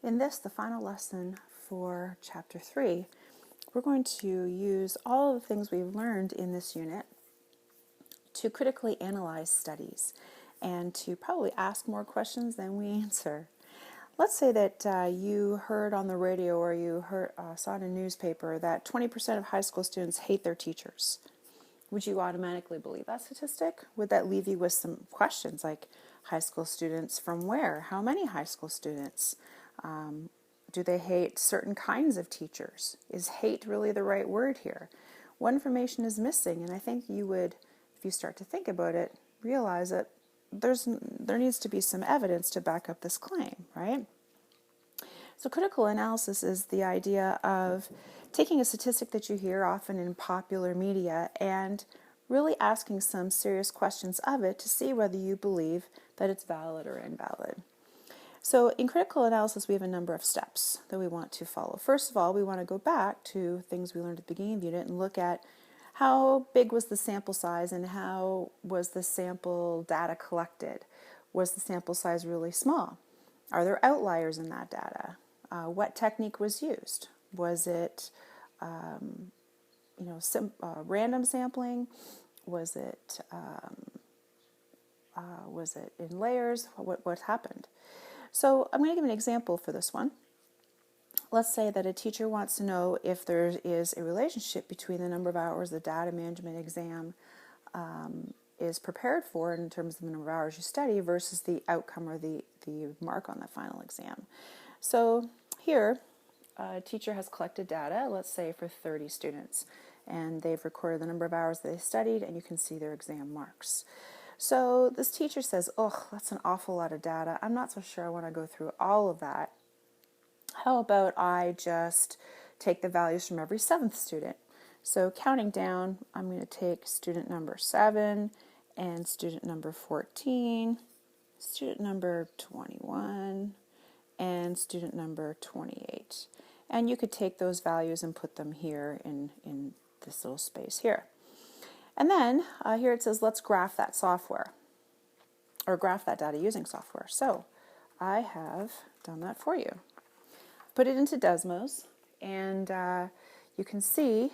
In this, the final lesson for Chapter 3, we're going to use all of the things we've learned in this unit to critically analyze studies and to probably ask more questions than we answer. Let's say that you heard on the radio or you saw in a newspaper that 20% of high school students hate their teachers. Would you automatically believe that statistic? Would that leave you with some questions like high school students from where? How many high school students? Do they hate certain kinds of teachers? Is hate really the right word here? What information is missing? And I think you would, if you start to think about it, realize that there needs to be some evidence to back up this claim, right? So critical analysis is the idea of taking a statistic that you hear often in popular media and really asking some serious questions of it to see whether you believe that it's valid or invalid. So in critical analysis, we have a number of steps that we want to follow. First of all, we want to go back to things we learned at the beginning of the unit and look at how big was the sample size and how was the sample data collected. Was the sample size really small? Are there outliers in that data? What technique was used? Was it random sampling? Was it in layers? What happened? So I'm going to give an example for this one. Let's say that a teacher wants to know if there is a relationship between the number of hours the data management exam is prepared for in terms of the number of hours you study versus the outcome or the mark on the final exam. So here, a teacher has collected data, let's say for 30 students, and they've recorded the number of hours they studied, and you can see their exam marks. So this teacher says, oh, that's an awful lot of data. I'm not so sure I want to go through all of that. How about I just take the values from every 7th student? So counting down, I'm going to take student number 7 and student number 14, student number 21, and student number 28. And you could take those values and put them here in this little space here. And then here it says, let's graph that software, or graph that data using software. So I have done that for you. Put it into Desmos, and you can see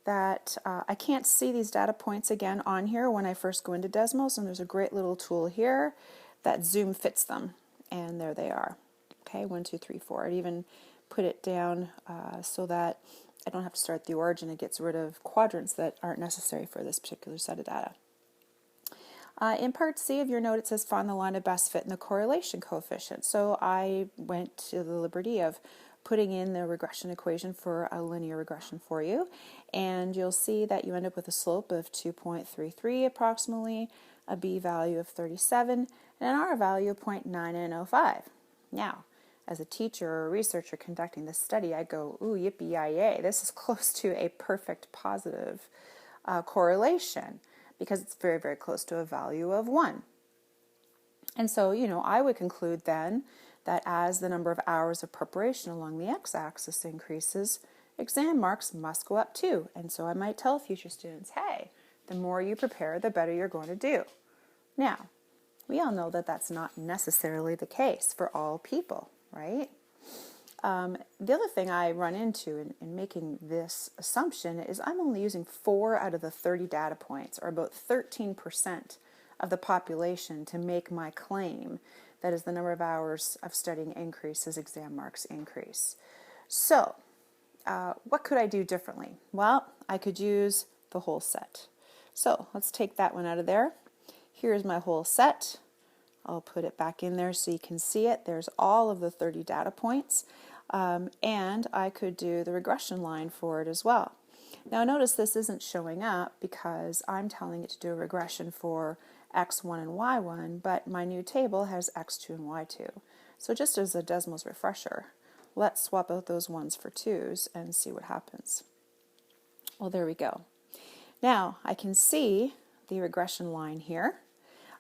that I can't see these data points again on here when I first go into Desmos, and there's a great little tool here that zoom fits them, and there they are. Okay, 1, 2, 3, 4. I'd even put it down so that I don't have to start at the origin. It gets rid of quadrants that aren't necessary for this particular set of data. In part C of your note, it says find the line of best fit and the correlation coefficient. So I went to the liberty of putting in the regression equation for a linear regression for you, and you'll see that you end up with a slope of 2.33 approximately, a b value of 37, and an r value of 0.9905. Now, as a teacher or a researcher conducting this study, I go, ooh, yippee-yi-yay, this is close to a perfect positive correlation because it's very, very close to a value of 1. And so, I would conclude then that as the number of hours of preparation along the x-axis increases, exam marks must go up too. And so I might tell future students, hey, the more you prepare, the better you're going to do. Now, we all know that that's not necessarily the case for all people, right? The other thing I run into in making this assumption is I'm only using 4 out of the 30 data points, or about 13% of the population, to make my claim that as the number of hours of studying increases, exam marks increase. So, what could I do differently? Well, I could use the whole set. So, let's take that one out of there. Here's my whole set. I'll put it back in there so you can see it. There's all of the 30 data points. And I could do the regression line for it as well. Now notice this isn't showing up because I'm telling it to do a regression for x1 and y1, but my new table has x2 and y2. So just as a Desmos refresher, let's swap out those 1s for 2s and see what happens. Well, there we go. Now I can see the regression line here.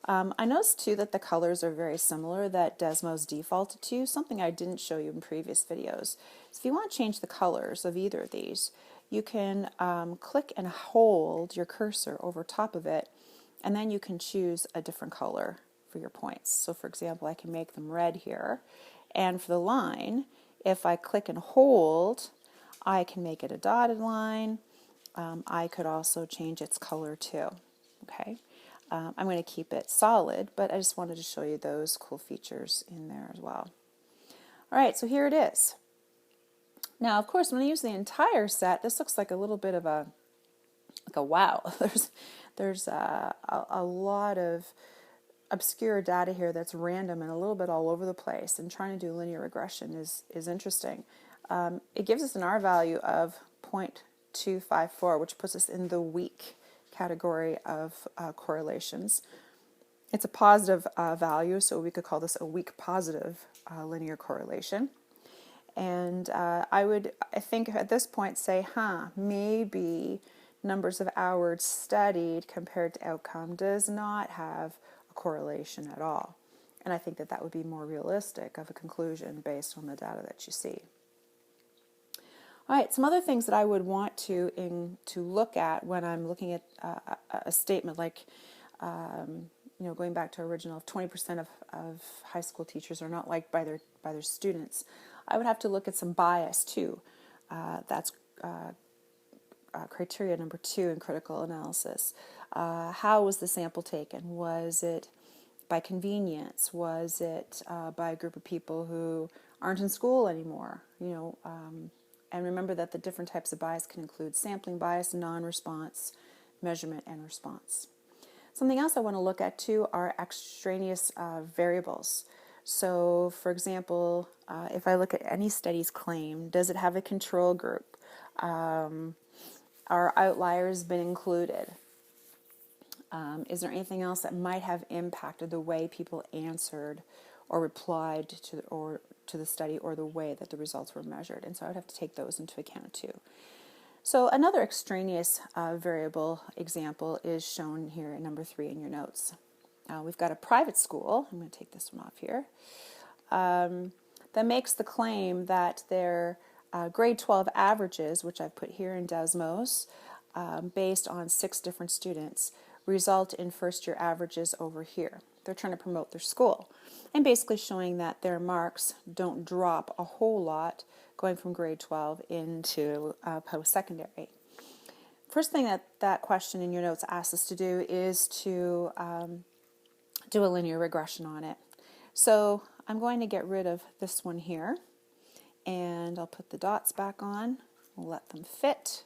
I noticed too that the colors are very similar that Desmos defaulted to, something I didn't show you in previous videos. So if you want to change the colors of either of these, you can click and hold your cursor over top of it, and then you can choose a different color for your points. So for example, I can make them red here, And for the line, if I click and hold, I can make it a dotted line. I could also change its color too. Okay, I'm going to keep it solid, but I just wanted to show you those cool features in there as well. All right, so here it is. Now, of course, when I use the entire set, this looks like a little bit of a wow. There's a lot of obscure data here that's random and a little bit all over the place, and trying to do linear regression is interesting. It gives us an R value of 0.254, which puts us in the weak category of correlations. It's a positive value, so we could call this a weak positive linear correlation. And I think at this point say, maybe numbers of hours studied compared to outcome does not have a correlation at all. And I think that would be more realistic of a conclusion based on the data that you see. All right, some other things that I would want to look at when I'm looking at a statement like, going back to original, if 20% of high school teachers are not liked by their students, I would have to look at some bias too. That's criteria number 2 in critical analysis. How was the sample taken? Was it by convenience? Was it by a group of people who aren't in school anymore? And remember that the different types of bias can include sampling bias, non-response, measurement, and response. Something else I want to look at too are extraneous variables. So, for example, if I look at any study's claim, does it have a control group? Are outliers been included? Is there anything else that might have impacted the way people answered or replied to the study, or the way that the results were measured? And so I would have to take those into account too. So another extraneous variable example is shown here at number 3 in your notes. We've got a private school, I'm going to take this one off here, that makes the claim that their grade 12 averages, which I've put here in Desmos, based on 6 different students, result in first year averages over here. They're trying to promote their school and basically showing that their marks don't drop a whole lot going from grade 12 into post-secondary. First thing that question in your notes asks us to do is to do a linear regression on it. So I'm going to get rid of this one here, and I'll put the dots back on. We'll let them fit.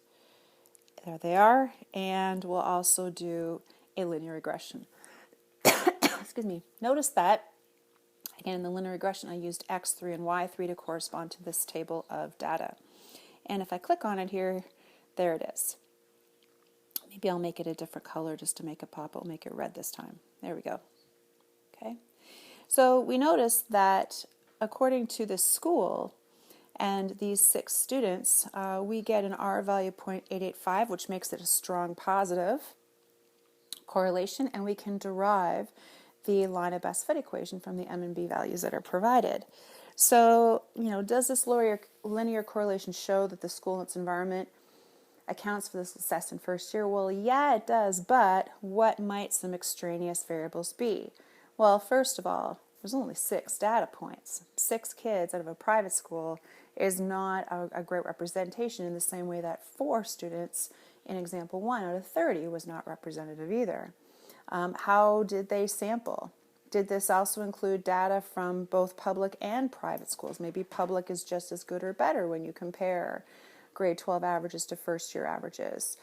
There they are. And we'll also do a linear regression. Excuse me. Notice that, again, in the linear regression, I used X3 and Y3 to correspond to this table of data. And if I click on it here, there it is. Maybe I'll make it a different color just to make it pop. I'll make it red this time. There we go. Okay. So we notice that according to this school and these 6 students, we get an R value of 0.885, which makes it a strong positive correlation, and we can derive the line of best fit equation from the M and B values that are provided. So, does this linear correlation show that the school and its environment accounts for the success in first year? Well, yeah, it does, but what might some extraneous variables be? Well, first of all, there's only 6 data points. 6 kids out of a private school is not a great representation, in the same way that 4 students in example 1 out of 30 was not representative either. How did they sample? Did this also include data from both public and private schools? Maybe public is just as good or better when you compare grade 12 averages to first year averages.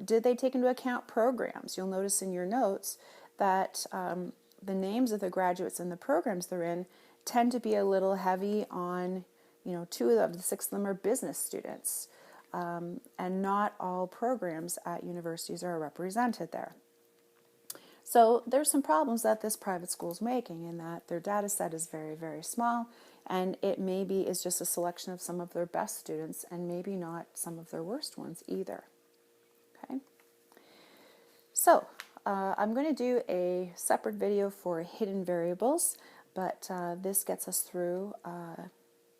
Did they take into account programs? You'll notice in your notes that the names of the graduates and the programs they're in tend to be a little heavy on, 2 of the 6 of them are business students. And not all programs at universities are represented there. So there's some problems that this private school is making, in that their data set is very, very small, and it maybe is just a selection of some of their best students and maybe not some of their worst ones either. Okay. So I'm going to do a separate video for hidden variables, but this gets us through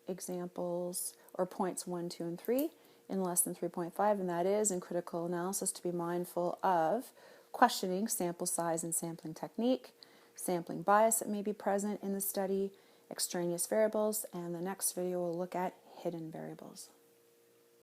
examples or points 1, 2, and 3 in less than 3.5, and that is in critical analysis to be mindful of questioning sample size and sampling technique, sampling bias that may be present in the study, extraneous variables, and the next video we'll look at hidden variables.